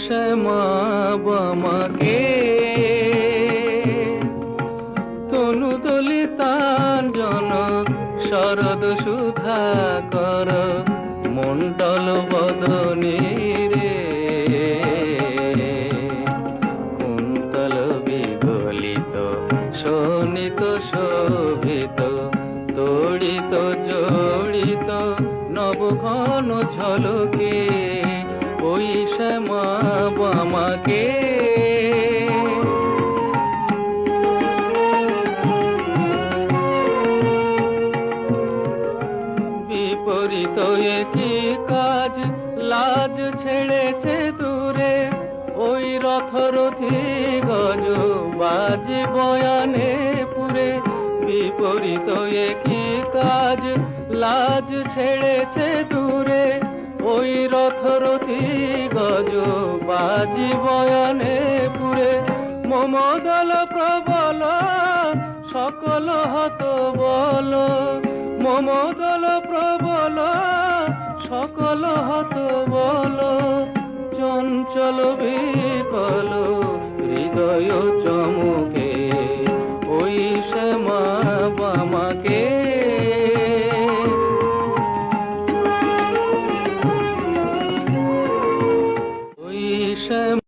শ্যামা বামাকে তনু দলিতাঞ্জন শরদ সুধাকর মণ্ডল বদনী রে কুন্তল বিগলিত শোণিত শোভিত তড়িত জড়িত নবঘন ঝলকে ওই শ্যামা বামাকে বিপরীত একই কাজ লাজ ছেড়েছে দূরে ওই রথরথী গজ বাজি বয়ানে পুরে বিপরীত একই কাজ লাজ ছেড়েছে দূরে ওই রথরথী গজ বাজি বয়ানে পুরে মমদল প্রবল সকল হত বল মমদল প্রবল সকল হত বল চঞ্চল বিকল হৃদয় চমুকে ওই শ্যামা বামাকে